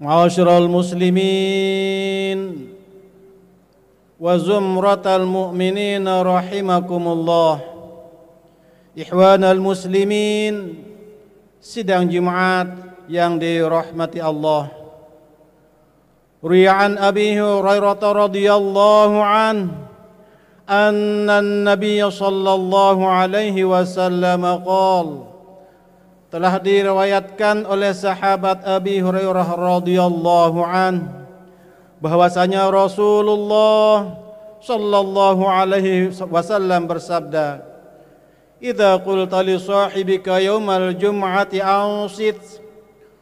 Ma'asyiral muslimin wa zumratal mu'minin rahimakumullah. Ikhwanal muslimin, sidang Jumat yang dirahmati Allah. Ri'an Abi Hurairah radhiyallahu anhu anna an-nabiy sallallahu alaihi wasallam qala, telah diriwayatkan oleh sahabat Abi Hurairah radhiyallahu an bahwasanya Rasulullah sallallahu alaihi wasallam bersabda, "Idza qulta li sahibika yaumal jum'ati ansit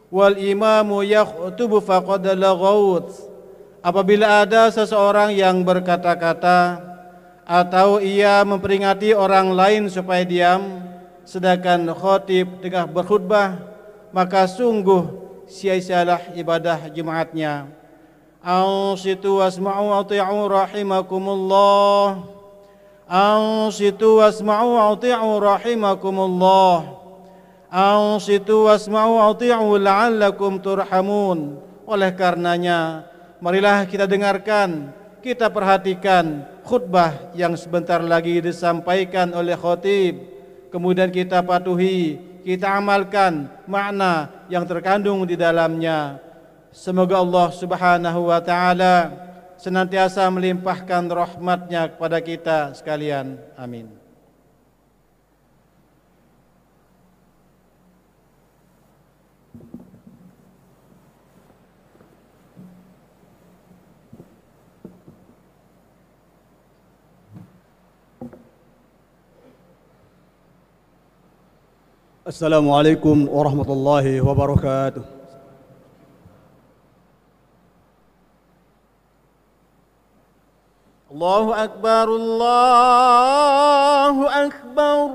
wal imamu yakhutubu faqad laghawt." Apabila ada seseorang yang berkata-kata atau ia memperingati orang lain supaya diam, sedangkan khatib tengah berkhutbah, maka sungguh sia-sialah ibadah Jumatnya. Ansitu wasma'u ati'u rahimakumullah. Ansitu wasma'u ati'u rahimakumullah. Ansitu wasma'u ati'u la'allakum turhamun. Oleh karenanya, marilah kita dengarkan, kita perhatikan khutbah yang sebentar lagi disampaikan oleh khatib. Kemudian kita patuhi, kita amalkan makna yang terkandung di dalamnya. Semoga Allah Subhanahu wa ta'ala senantiasa melimpahkan rahmatnya kepada kita sekalian. Amin. Assalamualaikum warahmatullahi wabarakatuh. Allahu akbar, Allahu akbar.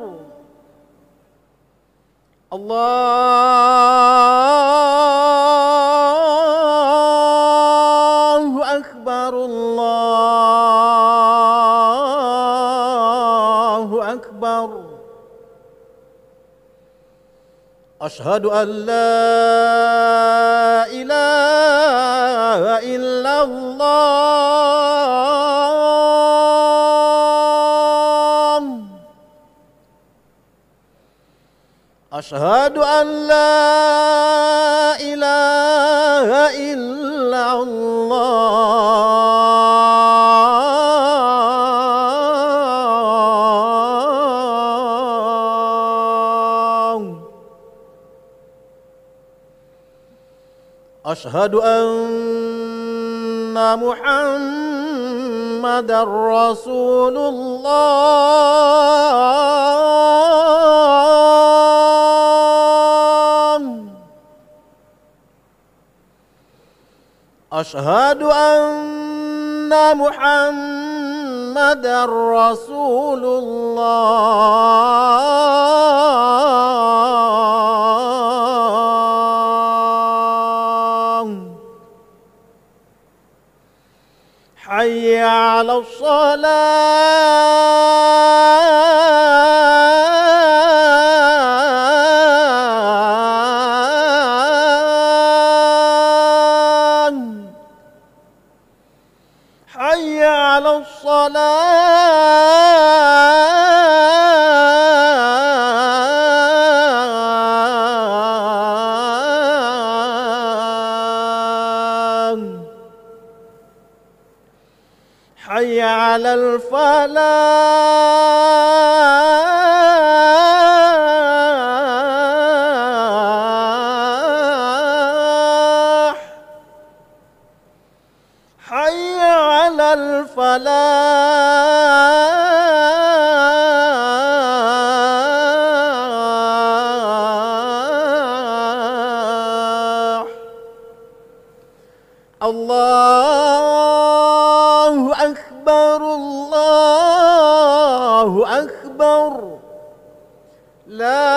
Allahu akbar, Allahu akbar. Ashhadu an la ilaha illallah. Ashhadu an la ilaha illallah. Ashhadu anna Muhammadar Rasulullah. Ashhadu anna Muhammadar Rasulullah. Hayya 'alas salah. Hayya 'alas salah. Hayya 'alal falah. Hayya 'alal falah. Allahu akbar, Allahu akbar. La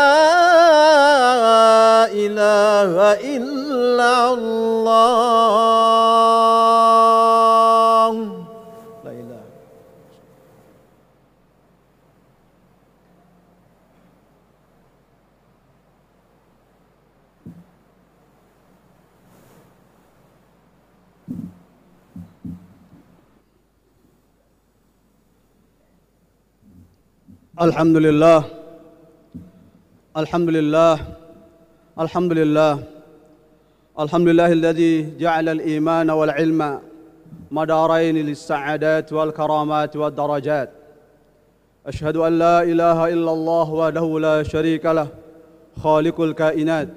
ilaha illallah. La ilaha. الحمد لله الحمد لله الحمد لله الحمد لله الذي جعل الإيمان والعلم مدارين للسعادات والكرامات والدرجات. أشهد أن لا إله إلا الله وحده لا شريك له خالق الكائنات،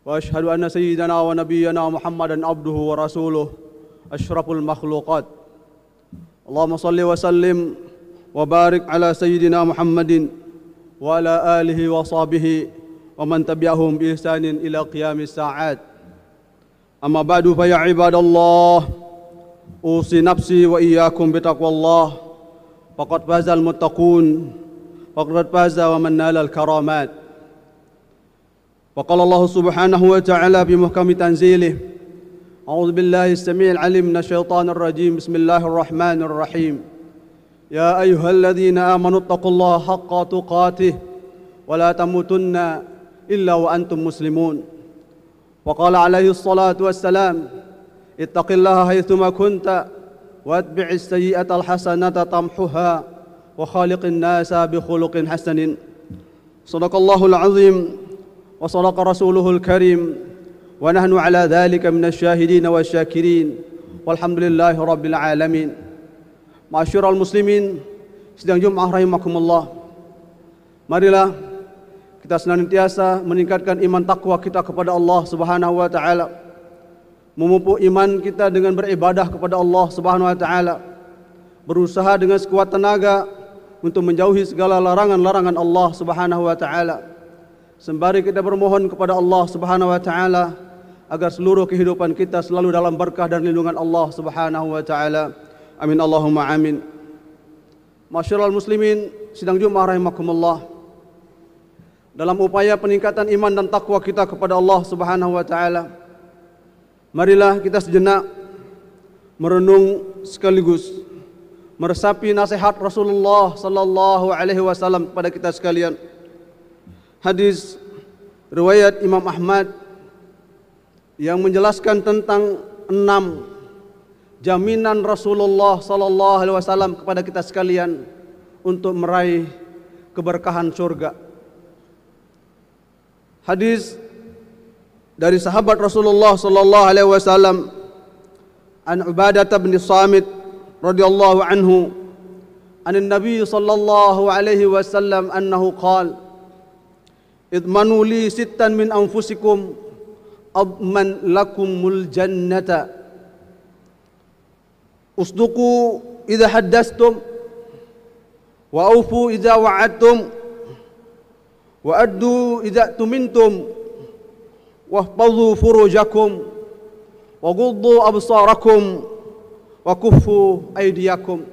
وأشهد أن سيدنا ونبينا محمدا عبده ورسوله أشرف المخلوقات. اللهم صل وسلم وبارك على سيدنا محمد وعلى آله وصحبه ومن تبعهم بإحسان إلى قيام الساعات. أما بعد فيا عباد الله، أوصي نفسي وإياكم بتقوى الله، فقد فاز المتقون وقد فاز ومن نال الكرامات. وقال الله سبحانه وتعالى في محكم تنزيله: أعوذ بالله السميع العليم من الشيطان الرجيم، بسم الله الرحمن الرحيم. يا أيها الذين آمنوا اتقوا الله حق تقاته ولا تموتن إلا وأنتم مسلمون. وقال عليه الصلاة والسلام: اتق الله حيثما كنت واتبع السيئة الحسنة تمحها وخالق الناس بخلق حسن. صدق الله العظيم وصدق رسوله الكريم، ونحن على ذلك من الشاهدين والشاكرين، والحمد لله رب العالمين. Ma'asyiral muslimin sidang Jumat rahimakumullah, marilah kita senantiasa meningkatkan iman takwa kita kepada Allah Subhanahu wa taala, memupuk iman kita dengan beribadah kepada Allah Subhanahu wa taala, berusaha dengan sekuat tenaga untuk menjauhi segala larangan-larangan Allah Subhanahu wa taala. Sembari kita bermohon kepada Allah Subhanahu wa taala agar seluruh kehidupan kita selalu dalam berkah dan lindungan Allah Subhanahu wa taala. Amin Allahumma amin. Masyarul muslimin sidang Jumat rahimakumullah, dalam upaya peningkatan iman dan takwa kita kepada Allah Subhanahu wa taala, marilah kita sejenak merenung sekaligus meresapi nasihat Rasulullah sallallahu alaihi wasallam kepada kita sekalian. Hadis riwayat Imam Ahmad yang menjelaskan tentang 6 jaminan Rasulullah sallallahu alaihi wasallam kepada kita sekalian untuk meraih keberkahan surga. Hadis dari sahabat Rasulullah sallallahu alaihi wasallam, an Ubadah bin Samit radhiyallahu anhu, an Nabi sallallahu alaihi wasallam annahu qala: idmanu li sittan min anfusikum adman lakumul jannata, usduqu idza haddastum wa aufu idza wa'adtum wa addu idza tumintum wahfazu furujakum wa ghuddu absarakum wa kuffu aydiyakum.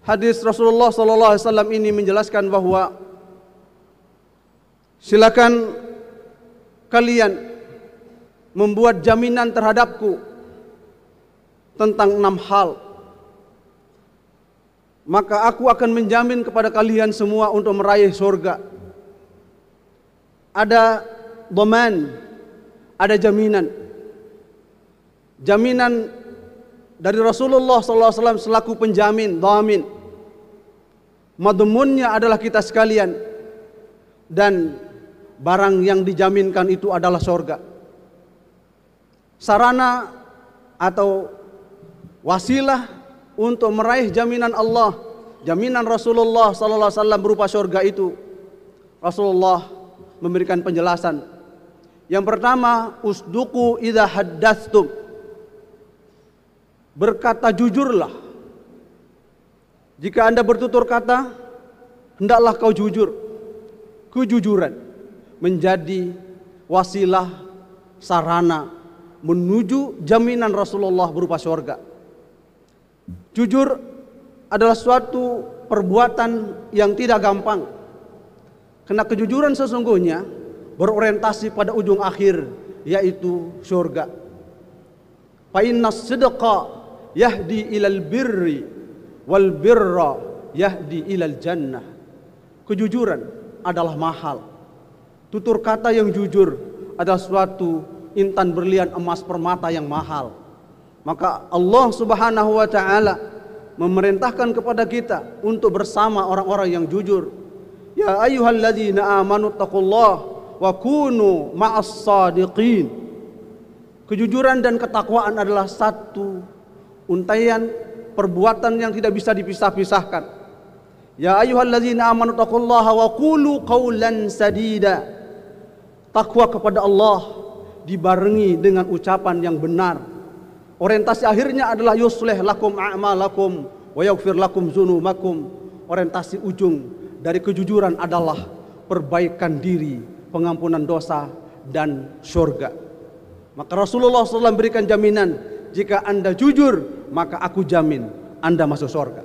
Hadis Rasulullah sallallahu alaihi wasallam ini menjelaskan bahwa silakan kalian membuat jaminan terhadapku tentang 6 hal, maka aku akan menjamin kepada kalian semua untuk meraih surga. Ada dhaman, ada jaminan. Jaminan dari Rasulullah SAW selaku penjamin, dhamin. Madmunnya adalah kita sekalian, dan barang yang dijaminkan itu adalah surga. Sarana atau wasilah untuk meraih jaminan Allah, jaminan Rasulullah sallallahu alaihi wasallam berupa surga itu, Rasulullah memberikan penjelasan. Yang pertama, usduqu idza haddatstum. Berkata jujurlah. Jika Anda bertutur kata, hendaklah kau jujur. Kejujuran menjadi wasilah, sarana menuju jaminan Rasulullah berupa surga. Jujur adalah suatu perbuatan yang tidak gampang, karena kejujuran sesungguhnya berorientasi pada ujung akhir, yaitu surga. Fa innas sidqa yahdi ilal birri wal birra yahdi ilal jannah. Kejujuran adalah mahal. Tutur kata yang jujur adalah suatu intan berlian emas permata yang mahal. Maka Allah Subhanahu wa taala memerintahkan kepada kita untuk bersama orang-orang yang jujur. Ya ayyuhalladzina amanu taqullaha wa kunu ma'as shadiqin. Kejujuran dan ketakwaan adalah satu untaian perbuatan yang tidak bisa dipisah-pisahkan. Ya ayyuhalladzina amanu taqullaha wa qulu qawlan sadida. Takwa kepada Allah dibarengi dengan ucapan yang benar. Orientasi akhirnya adalah yuslih lakum a'malakum wa yaghfir lakum dzunubakum. Orientasi ujung dari kejujuran adalah perbaikan diri, pengampunan dosa dan surga. Maka Rasulullah SAW berikan jaminan, jika Anda jujur, maka aku jamin Anda masuk surga.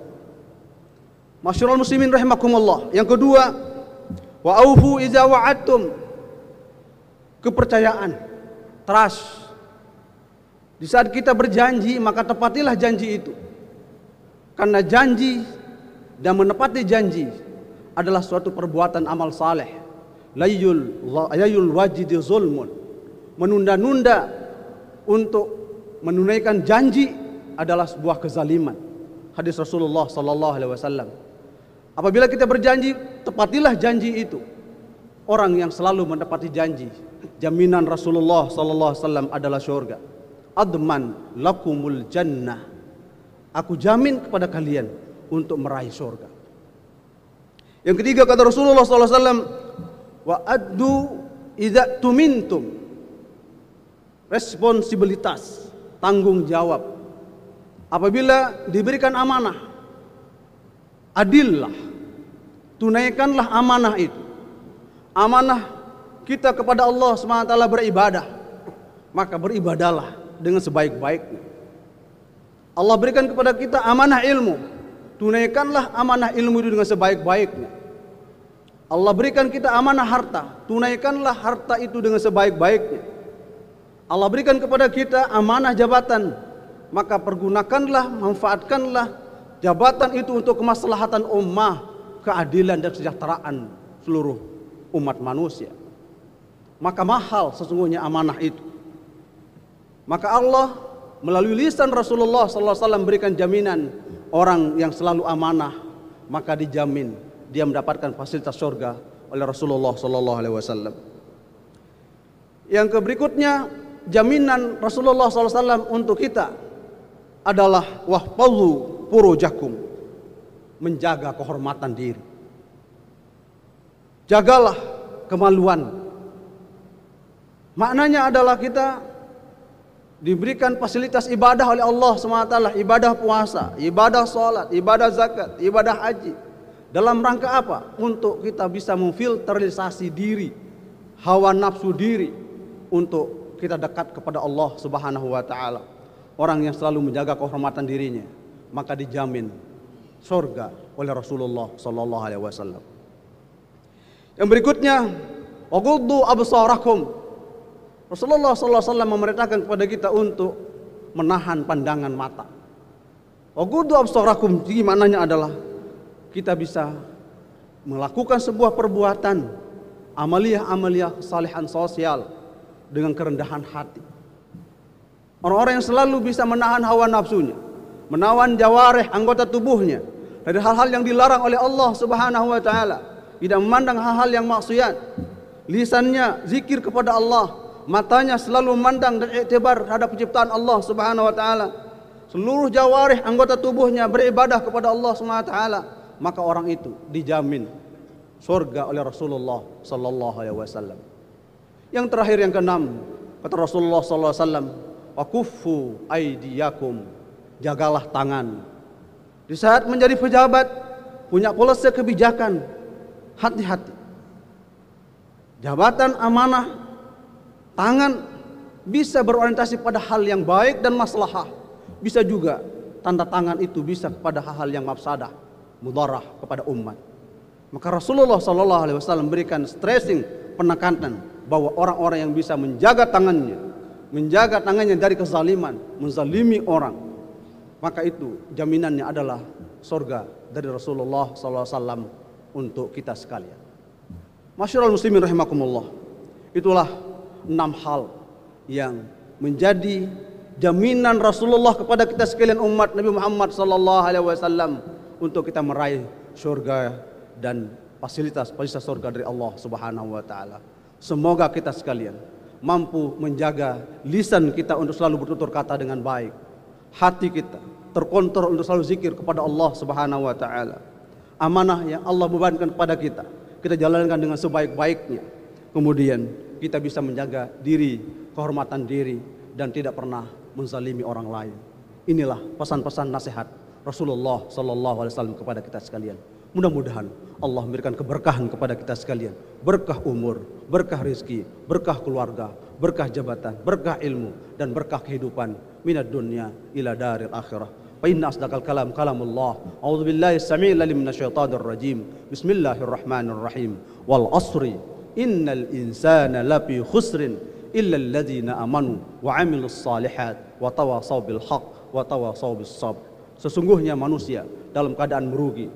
Masyarul muslimin rahimakumullah. Yang kedua, wa aufu iza wa'adtum. Kepercayaan, trust. Di saat kita berjanji, maka tepatilah janji itu. Karena janji dan menepati janji adalah suatu perbuatan amal saleh. Layul wajidi zulmun. Menunda-nunda untuk menunaikan janji adalah sebuah kezaliman. Hadis Rasulullah sallallahu alaihi wasallam. Apabila kita berjanji, tepatilah janji itu. Orang yang selalu menepati janji, jaminan Rasulullah sallallahu alaihi wasallam adalah surga. Adman lakumul jannah. Aku jamin kepada kalian untuk meraih surga. Yang ketiga kata Rasulullah sallallahu alaihi wasallam, wa addu idza tumintum. Responsibilitas, tanggung jawab. Apabila diberikan amanah, adillah, tunaikanlah amanah itu. Amanah kita kepada Allah SWT beribadah, maka beribadahlah dengan sebaik-baiknya. Allah berikan kepada kita amanah ilmu, tunaikanlah amanah ilmu itu dengan sebaik-baiknya. Allah berikan kita amanah harta, tunaikanlah harta itu dengan sebaik-baiknya. Allah berikan kepada kita amanah jabatan, maka pergunakanlah, manfaatkanlah jabatan itu untuk kemaslahatan ummah, keadilan dan kesejahteraan seluruh umat manusia. Maka mahal sesungguhnya amanah itu. Maka Allah melalui lisan Rasulullah SAW berikan jaminan, orang yang selalu amanah maka dijamin dia mendapatkan fasilitas surga oleh Rasulullah SAW. Yang berikutnya, jaminan Rasulullah SAW untuk kita adalah wahfazu furujakum, menjaga kehormatan diri. Jagalah kemaluan. Maknanya adalah kita diberikan fasilitas ibadah oleh Allah SWT, ibadah puasa, ibadah sholat, ibadah zakat, ibadah haji. Dalam rangka apa? Untuk kita bisa memfilterisasi diri, hawa nafsu diri, untuk kita dekat kepada Allah Subhanahu wa taala. Orang yang selalu menjaga kehormatan dirinya, maka dijamin surga oleh Rasulullah sallallahu alaihi wasallam. Yang berikutnya, waghuddu absarakum. Rasulullah sallallahu alaihi wasallam memerintahkan kepada kita untuk menahan pandangan mata. Waghuddu absarakum, jadi maknanya adalah kita bisa melakukan sebuah perbuatan amaliyah kesalehan sosial dengan kerendahan hati. Orang-orang yang selalu bisa menahan hawa nafsunya, menahan jawarih anggota tubuhnya dari hal-hal yang dilarang oleh Allah Subhanahu wa taala, tidak memandang hal-hal yang maksiat. Lisannya zikir kepada Allah, matanya selalu memandang dan iktibar terhadap penciptaan Allah Subhanahu wa taala. Seluruh jawarih anggota tubuhnya beribadah kepada Allah Subhanahu wa taala, maka orang itu dijamin surga oleh Rasulullah sallallahu alaihi wasallam. Yang terakhir, yang keenam, kata Rasulullah sallallahu alaihi wasallam, wa kuffu aydiyakum, jagalah tangan. Di saat menjadi pejabat, punya polisi kebijakan, hati-hati. Jabatan amanah, tangan bisa berorientasi pada hal yang baik dan maslahah. Bisa juga tanda tangan itu bisa kepada hal-hal yang mafsadah, mudarah kepada umat. Maka Rasulullah sallallahu alaihi wasallam berikan stressing, penekanan bahwa orang-orang yang bisa menjaga tangannya dari kezaliman, menzalimi orang, maka itu jaminannya adalah surga dari Rasulullah SAW untuk kita sekalian. Masyarul muslimin rahimakumullah. Itulah 6 hal yang menjadi jaminan Rasulullah kepada kita sekalian umat Nabi Muhammad sallallahu alaihi wasallam untuk kita meraih surga dan fasilitas surga dari Allah Subhanahu wa taala. Semoga kita sekalian mampu menjaga lisan kita untuk selalu bertutur kata dengan baik, hati kita terkontrol untuk selalu zikir kepada Allah Subhanahu wa taala. Amanah yang Allah bebankan kepada kita jalankan dengan sebaik-baiknya. Kemudian kita bisa menjaga diri, kehormatan diri, dan tidak pernah menzalimi orang lain. Inilah pesan-pesan nasihat Rasulullah sallallahu alaihi wasallam kepada kita sekalian. Mudah-mudahan Allah memberikan keberkahan kepada kita sekalian. Berkah umur, berkah rezeki, berkah keluarga, berkah jabatan, berkah ilmu, dan berkah kehidupan minad dunya ila daril akhirah. Fa inna asdaqal kalam kalamullah. A'udzu billahi as-sami'il alim minasyaitonir rajim. Bismillahirrahmanirrahim. Wal asri innal insana lafi khusrin illa alladzina amanu wa 'amilus shalihat wa tawasaw bil haqq wa tawasaw bis sabr. Sesungguhnya manusia dalam keadaan merugi,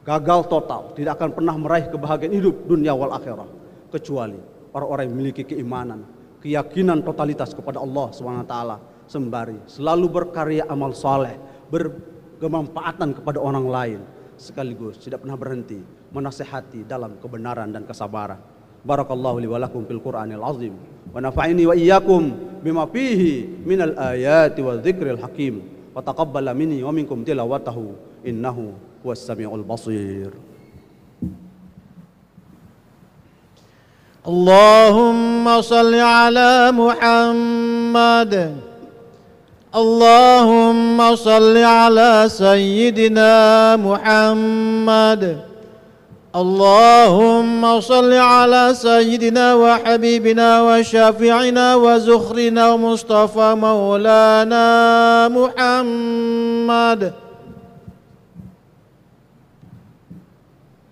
gagal total, tidak akan pernah meraih kebahagiaan hidup dunia wal akhirah kecuali orang-orang yang memiliki keimanan, keyakinan totalitas kepada Allah SWT, sembari selalu berkarya amal saleh, berkemanfaatan kepada orang lain, sekaligus tidak pernah berhenti menasihati dalam kebenaran dan kesabaran. Barakallahu li wa lakum fil Qur'anil azim wa nafa'ini wa iyyakum bima fihi minal ayati wa dzikril hakim wa taqabbala minni wa minkum tilawatahu innahu huwas samiul basir. Allahumma salli ala Muhammad. Allahumma salli ala Sayyidina Muhammad. Allahumma salli ala Sayyidina wa Habibina wa Syafi'ina wa Zukhrina wa Mustafa Maulana Muhammad.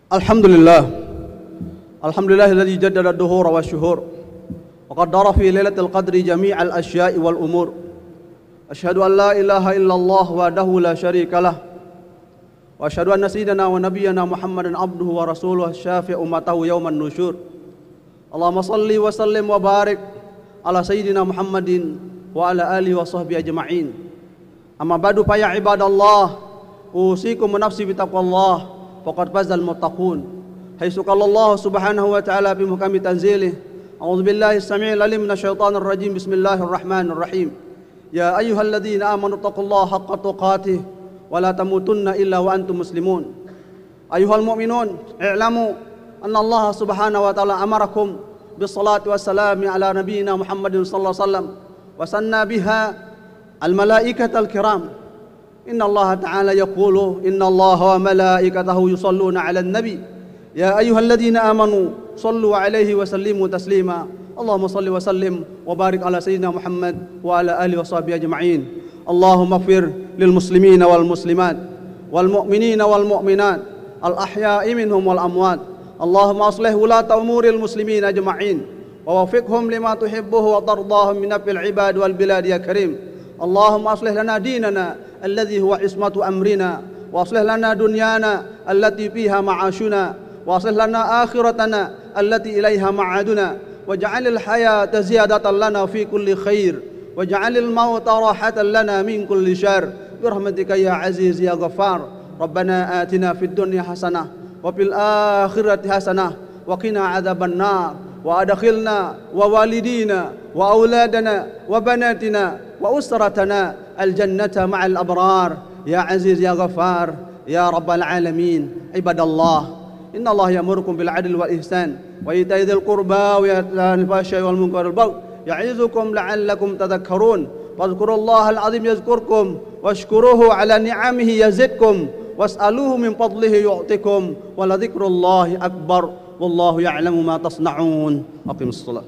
Alhamdulillahilladzi jaddada ad-duhura wasyuhur wa qaddara fi lailatul qadri jami'al asya'i wal umur. Asyhadu an la ilaha illallah wahdahu la syarikalah wa asyhadu anna sayyidana wa nabiyyana Muhammadan abduhu wa rasuluhu syafi'u ummatahu yauman nusyur. Allahumma salli wa sallim wa barik ala sayyidina Muhammadin wa ala alihi wa sahbihi ajma'in. Amma ba'du fa ya ibadallah, usikum wa nafsi bi taqwallah faqad fazal muttaqun. Haitsu qala Allah Subhanahu wa ta'ala fi muhkami tanzilih, a'udzu billahi as-sami'il alim minasyaitonir rajim. Bismillahirrahmanirrahim. Ya ayyuhalladzina amanu taqullaha haqqa tuqatih wa la tamutunna illa wa antum muslimun. Ayyuhal mu'minun, i'lamu anna Allah Subhanahu wa ta'ala amarakum bis salati wassalami ala nabiyyina Muhammadin sallallahu alaihi wasallam wa sanna biha al malaikatal kiram. Inna Allah ta'ala yaqulu inna Allah wa malaikatahu yusalluna 'alan nabi ya ayyuhalladzina amanu sallu 'alaihi wa sallimu taslima. Allahumma salli wa sallim wa barik ala sayyidina Muhammad wa ala alihi wa sahbihi ajma'in. Allahumma ighfir lil muslimina wal muslimat wal mu'minina wal mu'minat al ahya'i minhum wal amwat. Allahumma aslih wulata umuril muslimina ajma'in wa waffiqhum lima tuhibbuhu wa tardahum min naf'il ibad wal bilad ya karim. Allahumma aslih lana dinana alladhi huwa ismatu amrina wa aslih lana dunyana allati fiha ma'ashuna wa aslih lana akhiratana allati ilaiha ma'aduna waj'alil hayata ziyadatan lana fi kulli khair waj'alil mauta rahatan lana min kulli syarr birahmatika ya aziz ya ghaffar. Rabbana atina fid dunya hasanah wa fil akhirati hasanah wa qina adzaban nar wa adkhilna wa walidina wa auladana wa banatina wa usratana al jannata ma'al abrar ya aziz ya ghaffar ya rabbal alamin. Ibadallah, inna Allah ya'murukum bil 'adli wal ihsan wa ita'i dzil qurba wa yanha 'anil fahsya'i wal munkari wal baghi ya'izukum la'allakum tadhakkarun. Fadhkurullaha al-'azim yazkurkum washkuruhu 'ala ni'amihi yazidkum was'aluhu min fadlihi yu'tikum wa la dzikrullahi akbar wallahu ya'lamu ma tasna'un. Aqimus shalah.